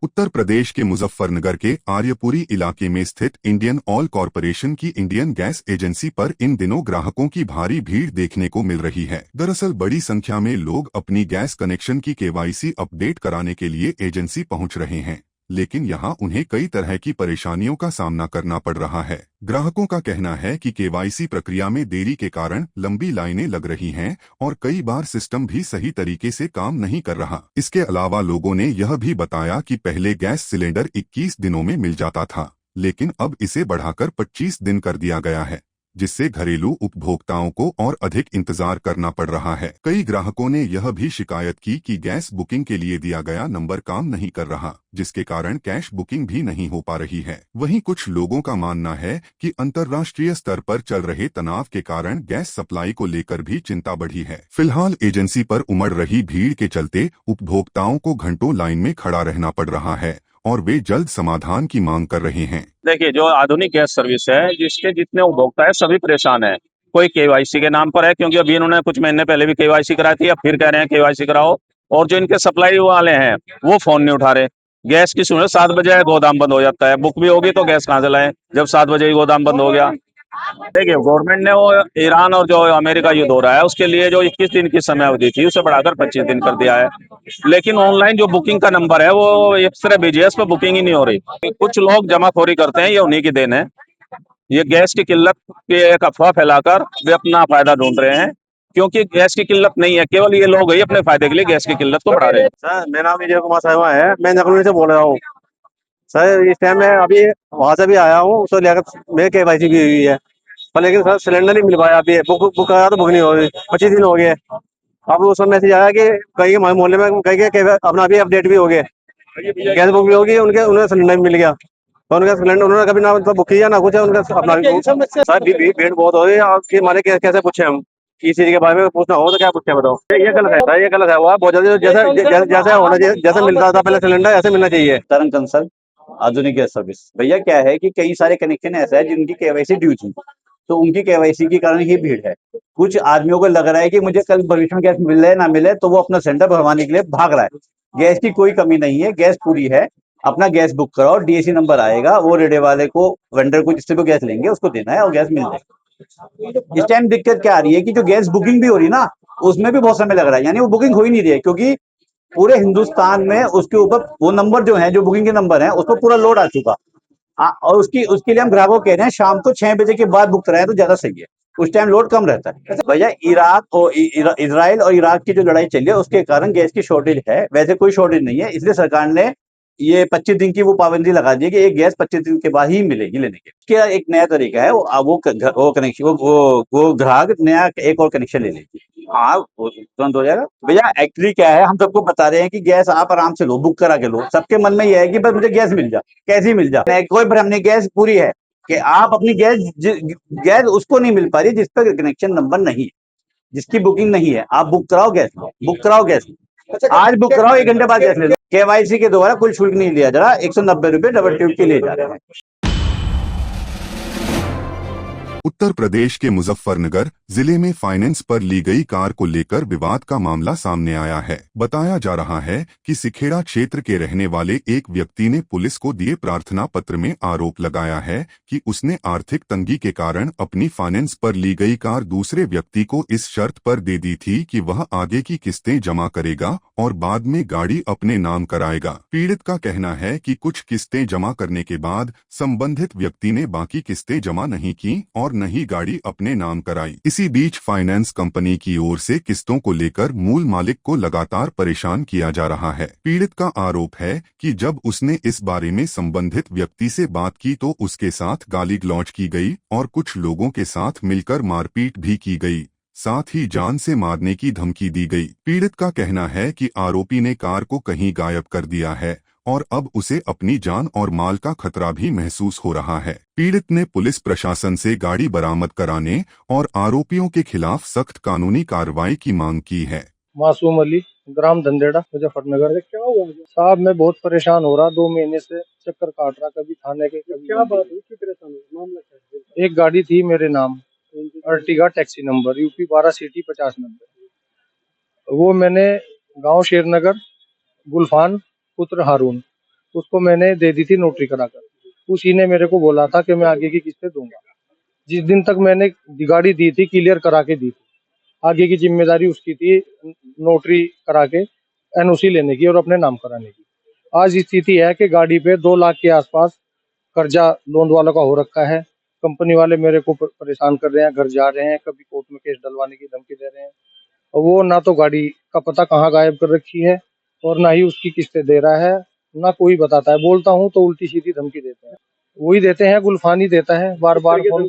उत्तर प्रदेश के मुजफ्फरनगर के आर्यपुरी इलाके में स्थित इंडियन ऑयल कॉरपोरेशन की इंडियन गैस एजेंसी पर इन दिनों ग्राहकों की भारी भीड़ देखने को मिल रही है। दरअसल बड़ी संख्या में लोग अपनी गैस कनेक्शन की केवाईसी अपडेट कराने के लिए एजेंसी पहुंच रहे हैं, लेकिन यहां उन्हें कई तरह की परेशानियों का सामना करना पड़ रहा है। ग्राहकों का कहना है कि केवाईसी प्रक्रिया में देरी के कारण लंबी लाइनें लग रही हैं और कई बार सिस्टम भी सही तरीके से काम नहीं कर रहा। इसके अलावा लोगों ने यह भी बताया कि पहले गैस सिलेंडर 21 दिनों में मिल जाता था, लेकिन अब इसे बढ़ाकर 25 दिन कर दिया गया है, जिससे घरेलू उपभोक्ताओं को और अधिक इंतजार करना पड़ रहा है। कई ग्राहकों ने यह भी शिकायत की कि गैस बुकिंग के लिए दिया गया नंबर काम नहीं कर रहा, जिसके कारण कैश बुकिंग भी नहीं हो पा रही है। वहीं कुछ लोगों का मानना है कि अंतर्राष्ट्रीय स्तर पर चल रहे तनाव के कारण गैस सप्लाई को लेकर भी चिंता बढ़ी है। फिलहाल एजेंसी पर उमड़ रही भीड़ के चलते उपभोक्ताओं को घंटों लाइन में खड़ा रहना पड़ रहा है और वे जल्द समाधान की मांग कर रहे हैं। देखिए, जो आधुनिक गैस सर्विस है, जिसके जितने उपभोक्ता है सभी परेशान है। कोई केवाईसी के नाम पर है, क्योंकि अभी इन्होंने कुछ महीने पहले भी केवाईसी कराई थी, अब फिर कह रहे हैं केवाईसी कराओ। और जो इनके सप्लाई वाले हैं वो फोन नहीं उठा रहे। गैस की सुनो 7 बजे गोदाम बंद हो जाता है, बुक भी होगी तो गैस कहाँ से लाए जब 7 बजे ही गोदाम बंद हो गया। देखिए, गवर्नमेंट ने वो ईरान और जो अमेरिका युद्ध हो रहा है उसके लिए जो 21 दिन की समय अवधि थी उसे बढ़ाकर 25 दिन कर दिया है। लेकिन ऑनलाइन जो बुकिंग का नंबर है वो एक्सरे बीजीएस पे बुकिंग ही नहीं हो रही। कुछ लोग जमाखोरी करते हैं, ये उन्हीं की देन है। ये गैस की किल्लत की एक अफवाह फैलाकर वे अपना फायदा ढूंढ रहे हैं, क्योंकि गैस की किल्लत नहीं है, केवल ये लोग ही अपने फायदे के लिए गैस की किल्लत को बढ़ा रहे हैं। सर, मेरा नाम विजय कुमार शर्मा है। मैं नकली से बोल रहा हूँ। सर, इस टाइम मैं अभी वहां से भी आया हूँ, उसको लेकर मेरे केवाईसी भी हुई है, पर लेकिन सर सिलेंडर नहीं मिल पाया। अभी बुक करा तो बुक नहीं हो रही, 25 दिन हो गए। अब उसमें मैसेज आया कि कई मोहल्ले में कई के अपना भी अपडेट भी हो गए, गैस बुक भी होगी, उनके उन्हें सिलेंडर मिल गया। और उनका सिलेंडर उन्होंने कभी ना मतलब बुक किया ना कुछ है, उनका अपना सर भीड़ बहुत हो रही है। आपके हमारे कैसे पूछे हम इस चीज के बारे में पूछना हो तो क्या पूछे बताओ। ये गलत है सर, ये गलत है। हुआ बहुत जल्दी, जैसे जैसे होना चाहिए, जैसे मिलता था पहले सिलेंडर ऐसे मिलना चाहिए। तरंग कंसल आधुनिक गैस सर्विस। भैया क्या है कि कई सारे कनेक्शन ऐसे हैं जिनकी केवाईसी ड्यू थी, तो उनकी केवाईसी के कारण ही भीड़ है। कुछ आदमियों को लग रहा है कि मुझे कल भविष्य में गैस मिले ना मिले, तो वो अपना सिलेंडर भरवाने के लिए भाग रहा है। गैस की कोई कमी नहीं है, गैस पूरी है। अपना गैस बुक कराओ, डीएसी नंबर आएगा, वो रेडे वाले को, वेंडर को, जिससे भी गैस लेंगे उसको देना है और गैस मिल जाएगी। इस टाइम दिक्कत क्या आ रही है कि जो गैस बुकिंग भी हो रही है ना, उसमें भी बहुत समय लग रहा है, यानी वो बुकिंग हो ही नहीं रही है, क्योंकि पूरे हिंदुस्तान में उसके ऊपर वो नंबर जो है, जो बुकिंग के नंबर है, उस पर पूरा लोड आ चुका। और उसके लिए हम ग्राहकों को कह रहे हैं शाम को 6 बजे के बाद बुक कराएं तो ज्यादा सही है, उस टाइम लोड कम रहता है। भैया, इराक और इजराइल और इराक की जो लड़ाई चली है उसके कारण गैस की शॉर्टेज है, वैसे कोई शॉर्टेज नहीं है। इसलिए सरकार ने ये 25 दिन की वो पाबंदी लगा दी है कि एक गैस 25 दिन के बाद ही मिलेगी लेने के। इसका एक नया तरीका है, वो कनेक्शन, वो ग्राहक नया एक और कनेक्शन ले लेगी। हाँ, वो तुरंत हो जाएगा। भैया एक्चुअली क्या है, हम सबको बता रहे हैं कि गैस आप आराम से लो, बुक करा के लो। सबके मन में यह है कि बस मुझे गैस मिल जाए, कैसी मिल जाए, कोई भ्रम नहीं, गैस पूरी है। कि आप अपनी गैस उसको नहीं मिल पा रही जिस पर कनेक्शन नंबर नहीं है, जिसकी बुकिंग नहीं है। आप बुक कराओ गैस लो, बुक कराओ गैस लो। आज बुक कराओ, 1 घंटे बाद गैस ले लो। केवाईसी के द्वारा कोई शुल्क नहीं लिया जा रहा, 190 रुपए डबल ट्यूब के लिए जा रहे हैं। उत्तर प्रदेश के मुजफ्फरनगर जिले में फाइनेंस पर ली गई कार को लेकर विवाद का मामला सामने आया है। बताया जा रहा है कि सिखेड़ा क्षेत्र के रहने वाले एक व्यक्ति ने पुलिस को दिए प्रार्थना पत्र में आरोप लगाया है कि उसने आर्थिक तंगी के कारण अपनी फाइनेंस पर ली गई कार दूसरे व्यक्ति को इस शर्त पर दे दी थी कि वह आगे की किस्तें जमा करेगा और बाद में गाड़ी अपने नाम कराएगा। पीड़ित का कहना है कि कुछ किस्तें जमा करने के बाद संबंधित व्यक्ति ने बाकी किस्तें जमा नहीं की और नहीं गाड़ी अपने नाम कराई। इसी बीच फाइनेंस कंपनी की ओर से किस्तों को लेकर मूल मालिक को लगातार परेशान किया जा रहा है। पीड़ित का आरोप है कि जब उसने इस बारे में संबंधित व्यक्ति से बात की तो उसके साथ गाली गलौज की गई और कुछ लोगों के साथ मिलकर मारपीट भी की गई, साथ ही जान से मारने की धमकी दी गई। पीड़ित का कहना है कि आरोपी ने कार को कहीं गायब कर दिया है और अब उसे अपनी जान और माल का खतरा भी महसूस हो रहा है। पीड़ित ने पुलिस प्रशासन से गाड़ी बरामद कराने और आरोपियों के खिलाफ सख्त कानूनी कार्रवाई की मांग की है। मासूम अली, ग्राम धंदेड़ा, मुजफ्फरनगर से। क्या हुआ साहब, मैं बहुत परेशान हो रहा, 2 महीने से चक्कर काट रहा, कभी थाने के कभी। क्या बात हुई, क्यों परेशान हुआ, मामला क्या है? एक गाड़ी थी मेरे नाम, Ertiga, taxi number UP 12 city 50 number. वो मैंने गांव शेरनगर, गुलफान पुत्र हारून उसको मैंने दे दी थी नोटरी कराकर। उसी ने मेरे को बोला था कि मैं आगे की किस्तें दूंगा। जिस दिन तक मैंने गाड़ी दी थी क्लियर करा के दी थी, आगे की जिम्मेदारी उसकी थी नोटरी करा के एनओसी लेने की और अपने नाम कराने की। आज स्थिति है कि गाड़ी पे 2 लाख के आसपास कर्जा लोन वालों का हो रखा है। कंपनी वाले मेरे को परेशान कर रहे हैं, घर जा रहे हैं, कभी कोर्ट में केस डलवाने की धमकी दे रहे हैं। और वो ना तो गाड़ी का पता कहाँ गायब कर रखी है और ना ही उसकी किस्तें दे रहा है, ना कोई बताता है। बोलता हूँ तो उल्टी सीधी धमकी देते हैं। वही देते हैं, गुलफानी देता है, बार बार फोन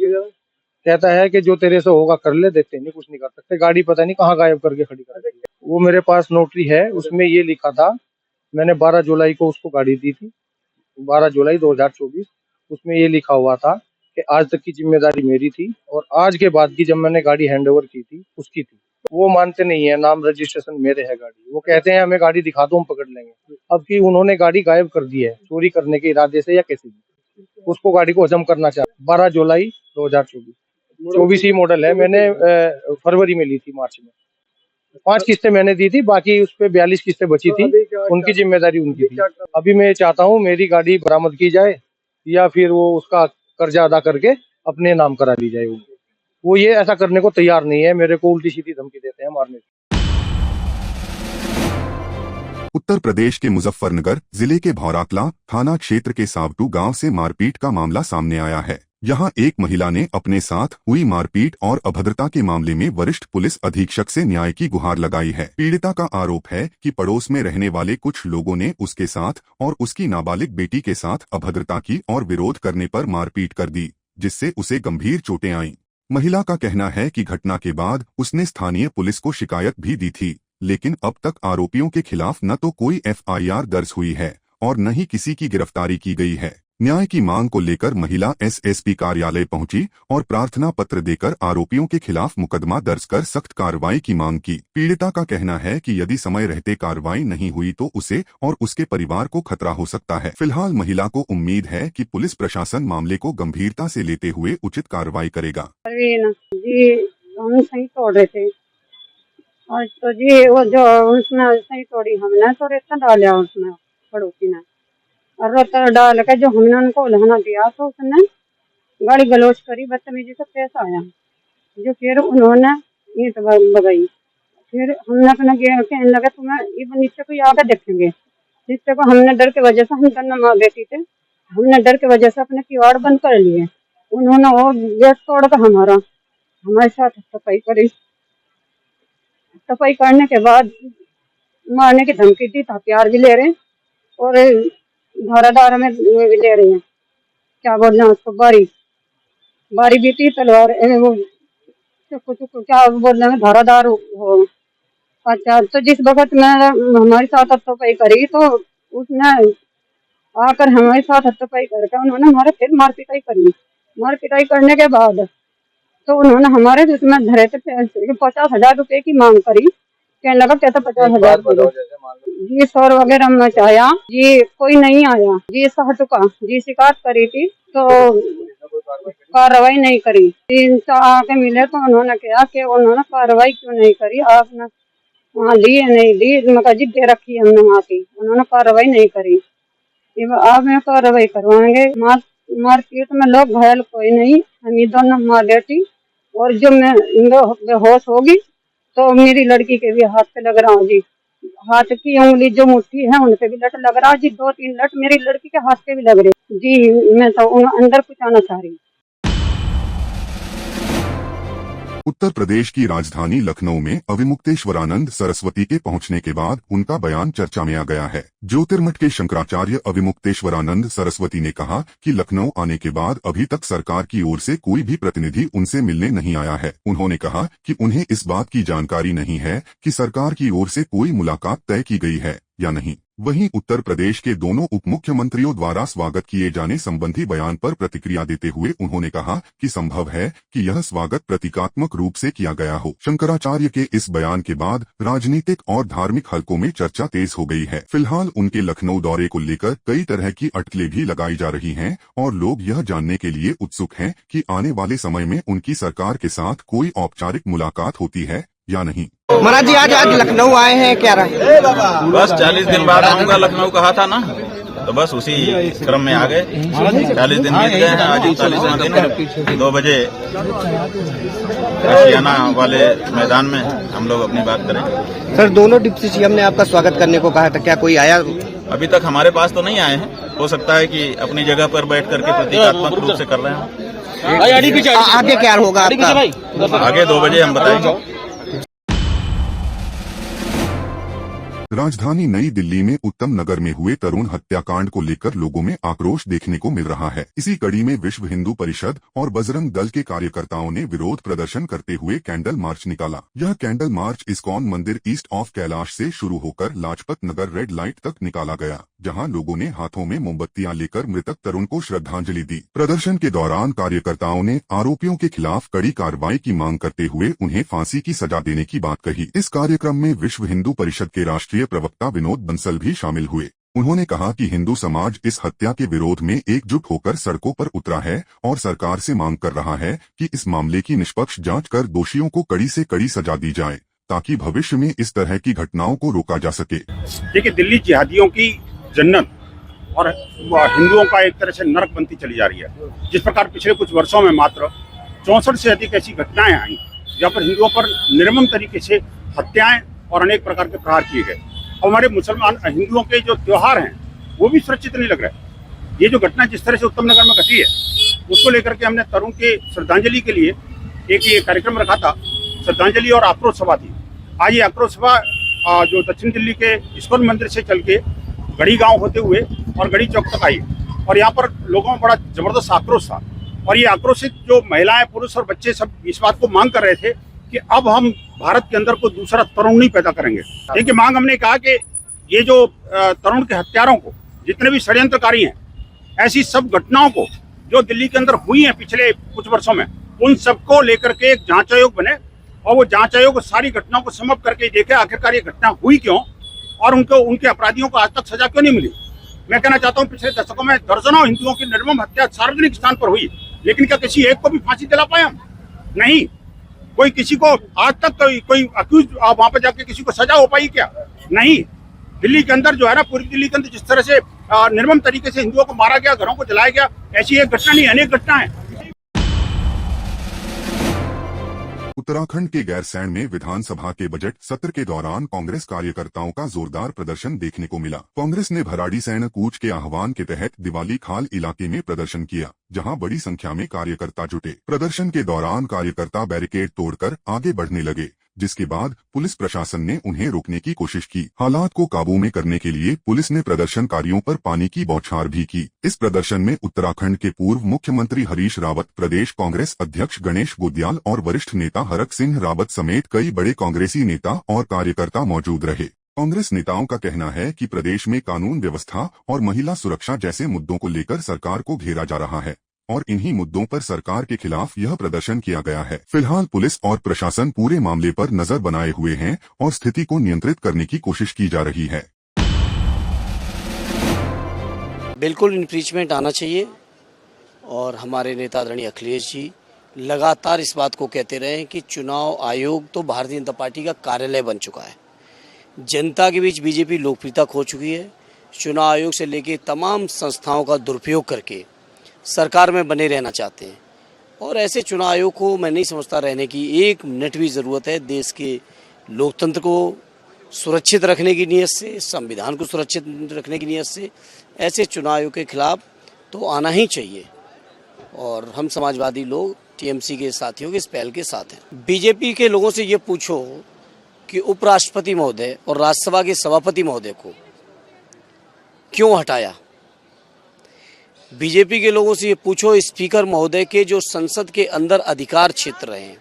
कहता है कि जो तेरे से होगा कर ले, देते नहीं, कुछ नहीं कर सकते। गाड़ी पता नहीं कहाँ गायब करके खड़ी कर रखी है। वो मेरे पास नोटरी है, उसमें ये लिखा था, मैंने 12 जुलाई को उसको गाड़ी दी थी, 12 जुलाई 2024। उसमें ये लिखा हुआ था कि आज तक की जिम्मेदारी मेरी थी और आज के बाद की जब मैंने गाड़ी हैंडओवर की थी उसकी थी। वो मानते नहीं है, नाम रजिस्ट्रेशन मेरे है गाड़ी। वो कहते हैं हमें गाड़ी दिखा दो, हम पकड़ लेंगे। अब की उन्होंने गाड़ी गायब कर दी है, चोरी करने के इरादे से या कैसे भी। उसको गाड़ी को हजम करना चाहते। 12 जुलाई 2024 24 ही मॉडल है। मैंने फरवरी में ली थी, मार्च में 5 किस्तें मैंने दी थी, बाकी उस पे 42 किस्तें बची थी, उनकी जिम्मेदारी उनकी थी। अभी मैं चाहता हूँ मेरी गाड़ी बरामद की जाए या फिर वो उसका कर्जा अदा करके अपने नाम करा ली जाए। वो ये ऐसा करने को तैयार नहीं है, मेरे को उल्टी सीधी धमकी देते हैं मारने की। उत्तर प्रदेश के मुजफ्फरनगर जिले के भौराकला थाना क्षेत्र के सावटू गांव से मारपीट का मामला सामने आया है। यहां एक महिला ने अपने साथ हुई मारपीट और अभद्रता के मामले में वरिष्ठ पुलिस अधीक्षक से न्याय की गुहार लगाई है। पीड़िता का आरोप है कि पड़ोस में रहने वाले कुछ लोगों ने उसके साथ और उसकी नाबालिग बेटी के साथ अभद्रता की और विरोध करने पर मारपीट कर दी, जिससे उसे गंभीर चोटें आईं। महिला का कहना है कि घटना के बाद उसने स्थानीय पुलिस को शिकायत भी दी थी, लेकिन अब तक आरोपियों के खिलाफ न तो कोई एफआईआर दर्ज हुई है और न ही किसी की गिरफ्तारी की गई है। न्याय की मांग को लेकर महिला एसएसपी कार्यालय पहुंची और प्रार्थना पत्र देकर आरोपियों के खिलाफ मुकदमा दर्ज कर सख्त कार्रवाई की मांग की। पीड़िता का कहना है कि यदि समय रहते कार्रवाई नहीं हुई तो उसे और उसके परिवार को खतरा हो सकता है। फिलहाल महिला को उम्मीद है कि पुलिस प्रशासन मामले को गंभीरता से लेते हुए उचित कार्रवाई करेगा। जी हम सही तोड़ रहे थे और तो जी वो जो उसने सही तोड़ी, हमने तो रेता डाला उसमें पड़ोसी ने, और रेता डाल के जो हमने उनको उल्हाना दिया तो उसने गाड़ी गलोच करी, बदतमीजी से पेश आया। जो फिर उन्होंने ईंट बगाई, फिर हमने अपना कहने लगा तुम्हें ये नीचे को आकर देखेंगे। जिससे को हमने डर के वजह से, हम दोनों माँ बेटी थे, हमने डर के वजह से अपने किवाड़ बंद कर लिए। उन्होंने और गेट तोड़ कर हमारे साथ सफाई करी। सफाई करने के बाद मारने की धमकी दी, हथियार भी ले रहे और धारादार में भी ले रहे हैं, क्या बोलना उसको, बारी भी थी, तलवार वो क्या बोलना है, धारादार हो। अच्छा, तो जिस वक्त मैं हमारे साथ सफाई करी तो उसने आकर हमारे साथ हत्थोपाई करके उन्होंने हमारे फिर मार पिटाई करी। मार पिटाई करने के बाद तो उन्होंने हमारे उसमें धरे थे 50,000 रुपए की मांग करी। कहने लगा कहता 50,000 जी सौर वगैरह में चाया जी, कोई नहीं आया जी। सहटुका जी शिकायत करी थी तो कार्रवाई नहीं करी। 300 आके मिले तो उन्होंने कहा कि उन्होंने कार्रवाई क्यों नहीं करी, आपने वहाँ ली नहीं ली, मैं जी दे रखी हमने वहाँ की, उन्होंने कार्रवाई नहीं करी। आप में कार्रवाई करवाएंगे। मारपीट में लोग घायल कोई नहीं, हम ये दोनों माँ बेटी, और जो मैं बेहोश होगी तो मेरी लड़की के भी हाथ पे लग रहा हूँ जी, हाथ की उंगली जो मुट्ठी है उन पे भी लट लग रहा है जी, 2-3 लट मेरी लड़की के हाथ पे भी लग रही जी। मैं तो अंदर कुछ आना चाह रही। उत्तर प्रदेश की राजधानी लखनऊ में अविमुक्तेश्वरानंद सरस्वती के पहुंचने के बाद उनका बयान चर्चा में आ गया है। ज्योतिर्मठ के शंकराचार्य अविमुक्तेश्वरानंद सरस्वती ने कहा कि लखनऊ आने के बाद अभी तक सरकार की ओर से कोई भी प्रतिनिधि उनसे मिलने नहीं आया है। उन्होंने कहा कि उन्हें इस बात की जानकारी नहीं है कि सरकार की ओर से कोई मुलाकात तय की गई है या नहीं। वहीं उत्तर प्रदेश के दोनों उप मुख्यमंत्रियों द्वारा स्वागत किए जाने संबंधी बयान पर प्रतिक्रिया देते हुए उन्होंने कहा कि संभव है कि यह स्वागत प्रतीकात्मक रूप से किया गया हो। शंकराचार्य के इस बयान के बाद राजनीतिक और धार्मिक हलकों में चर्चा तेज हो गई है। फिलहाल उनके लखनऊ दौरे को लेकर कई तरह की अटकलें भी लगाई जा रही हैं और लोग यह जानने के लिए उत्सुक हैं कि आने वाले समय में उनकी सरकार के साथ कोई औपचारिक मुलाकात होती है या नहीं। महाराज जी आज लखनऊ आए हैं, क्या रहा? बस 40 दिन बाद आऊंगा, लखनऊ कहा था ना, तो बस उसी क्रम में आ गए। 40 दिन बीत गए हैं, आज 41वां दिन है। 2 बजे रशियाना वाले मैदान में हम लोग अपनी बात करें। सर, दोनों डिप्टी सीएम ने आपका स्वागत करने को कहा था, क्या कोई आया? अभी तक हमारे पास तो नहीं आए हैं, हो सकता है कि अपनी जगह पर बैठ करके प्रतीकात्मक रूप से कर रहे हैं। आगे क्या होगा आपका? आगे 2 बजे हम बताएंगे। राजधानी नई दिल्ली में उत्तम नगर में हुए तरुण हत्याकांड को लेकर लोगों में आक्रोश देखने को मिल रहा है। इसी कड़ी में विश्व हिंदू परिषद और बजरंग दल के कार्यकर्ताओं ने विरोध प्रदर्शन करते हुए कैंडल मार्च निकाला। यह कैंडल मार्च इस्कॉन मंदिर ईस्ट ऑफ कैलाश से शुरू होकर लाजपत नगर रेड लाइट तक निकाला गया, जहां लोगों ने हाथों में मोमबत्तियां लेकर मृतक तरुण को श्रद्धांजलि दी। प्रदर्शन के दौरान कार्यकर्ताओं ने आरोपियों के खिलाफ कड़ी कार्रवाई की मांग करते हुए उन्हें फांसी की सजा देने की बात कही। इस कार्यक्रम में विश्व हिंदू परिषद के राष्ट्रीय प्रवक्ता विनोद बंसल भी शामिल हुए। उन्होंने कहा कि हिंदू समाज इस हत्या के विरोध में एकजुट होकर सड़कों पर उतरा है और सरकार से मांग कर रहा है कि इस मामले की निष्पक्ष जांच कर दोषियों को कड़ी से कड़ी सजा दी जाए, ताकि भविष्य में इस तरह की घटनाओं को रोका जा सके। देखिए, दिल्ली जिहादियों की जन्नत और हिंदुओं का एक तरह से नरक बनती चली जा रही है। जिस प्रकार पिछले कुछ वर्षों में मात्र 64 से अधिक ऐसी घटनाएं आई जहाँ पर हिंदुओं पर निर्मम तरीके से हत्याएं और अनेक प्रकार के प्रहार किए गए। हमारे मुसलमान हिंदुओं के जो त्योहार हैं वो भी सुरक्षित नहीं लग रहे। ये जो घटना जिस तरह से उत्तम नगर में घटी है, उसको लेकर के हमने तरुण के श्रद्धांजलि के लिए एक ये कार्यक्रम रखा था। श्रद्धांजलि और आक्रोश सभा थी। आज ये आक्रोश सभा जो दक्षिण दिल्ली के इस्कॉन मंदिर से चल के गढ़ी गांव होते हुए और गढ़ी चौक तक आई और यहाँ पर लोगों में बड़ा जबरदस्त आक्रोश था। और ये आक्रोशित जो महिलाएं, पुरुष और बच्चे सब इस बात को मांग कर रहे थे कि अब हम भारत के अंदर कोई दूसरा तरुण नहीं पैदा करेंगे। देखिए, मांग हमने कहा कि ये जो तरुण के हत्यारों को, जितने भी षड्यंत्रकारी हैं, ऐसी सब घटनाओं को जो दिल्ली के अंदर हुई हैं पिछले कुछ वर्षों में, उन सबको लेकर के एक जांच आयोग बने और वो जांच आयोग सारी घटनाओं को समाप्त करके देखे आखिरकार ये घटना हुई क्यों और उनके अपराधियों को आज तक सजा क्यों नहीं मिली। मैं कहना चाहता हूँ, पिछले दशकों में दर्जनों हिंदुओं की निर्मम हत्या सार्वजनिक स्थान पर हुई, लेकिन क्या किसी एक को भी फांसी दिला पाए हम? नहीं। कोई किसी को आज तक कोई अक्यूज वहां पर जाके किसी को सजा हो पाई क्या? नहीं। दिल्ली के अंदर जो है ना, पूरी दिल्ली के अंदर जिस तरह से निर्मम तरीके से हिंदुओं को मारा गया, घरों को जलाया गया, ऐसी एक घटना नहीं, अनेक घटनाएं। उत्तराखंड के गैरसैंण में विधानसभा के बजट सत्र के दौरान कांग्रेस कार्यकर्ताओं का जोरदार प्रदर्शन देखने को मिला। कांग्रेस ने भराड़ी सैन्य कूच के आह्वान के तहत दिवाली खाल इलाके में प्रदर्शन किया, जहां बड़ी संख्या में कार्यकर्ता जुटे। प्रदर्शन के दौरान कार्यकर्ता बैरिकेड तोड़कर आगे बढ़ने लगे, जिसके बाद पुलिस प्रशासन ने उन्हें रोकने की कोशिश की। हालात को काबू में करने के लिए पुलिस ने प्रदर्शनकारियों पर पानी की बौछार भी की। इस प्रदर्शन में उत्तराखंड के पूर्व मुख्यमंत्री हरीश रावत, प्रदेश कांग्रेस अध्यक्ष गणेश गोदयाल और वरिष्ठ नेता हरक सिंह रावत समेत कई बड़े कांग्रेसी नेता और कार्यकर्ता मौजूद रहे। कांग्रेस नेताओं का कहना है कि प्रदेश में कानून व्यवस्था और महिला सुरक्षा जैसे मुद्दों को लेकर सरकार को घेरा जा रहा है और इन्हीं मुद्दों पर सरकार के खिलाफ यह प्रदर्शन किया गया है। फिलहाल पुलिस और प्रशासन पूरे मामले पर नजर बनाए हुए हैं और स्थिति को नियंत्रित करने की कोशिश की जा रही है। बिल्कुल इम्पीचमेंट आना चाहिए और हमारे नेता आदरणीय अखिलेश जी लगातार इस बात को कहते रहे हैं कि चुनाव आयोग तो भारतीय जनता पार्टी का कार्यालय बन चुका है। जनता के बीच बीजेपी लोकप्रियता खो चुकी है। चुनाव आयोग से लेकर तमाम संस्थाओं का दुरुपयोग करके सरकार में बने रहना चाहते हैं और ऐसे चुनाव आयोग को मैं नहीं समझता रहने की एक मिनट भी ज़रूरत है। देश के लोकतंत्र को सुरक्षित रखने की नीयत से, संविधान को सुरक्षित रखने की नीयत से ऐसे चुनाव आयोग के खिलाफ तो आना ही चाहिए और हम समाजवादी लोग टीएमसी के साथियों के इस पहल के साथ हैं। बीजेपी के लोगों से ये पूछो कि उपराष्ट्रपति महोदय और राज्यसभा के सभापति महोदय को क्यों हटाया। बीजेपी के लोगों से ये पूछो स्पीकर महोदय के जो संसद के अंदर अधिकार क्षेत्र हैं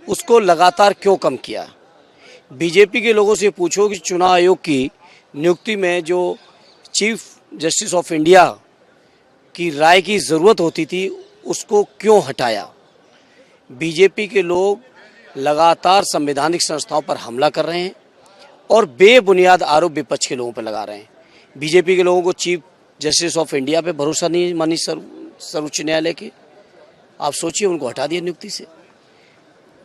उसको लगातार क्यों कम किया। बीजेपी के लोगों से पूछो कि चुनाव आयोग की नियुक्ति में जो चीफ जस्टिस ऑफ इंडिया की राय की ज़रूरत होती थी उसको क्यों हटाया। बीजेपी के लोग लगातार संवैधानिक संस्थाओं पर हमला कर रहे हैं और बेबुनियाद आरोप विपक्ष के लोगों पर लगा रहे हैं। बीजेपी के लोगों को चीफ जस्टिस ऑफ इंडिया पे भरोसा नहीं मानी सर्वोच्च न्यायालय के। आप सोचिए, उनको हटा दिया नियुक्ति से।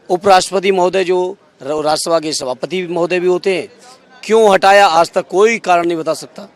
उपराष्ट्रपति महोदय जो राज्यसभा के सभापति महोदय भी होते हैं, क्यों हटाया आज तक कोई कारण नहीं बता सकता।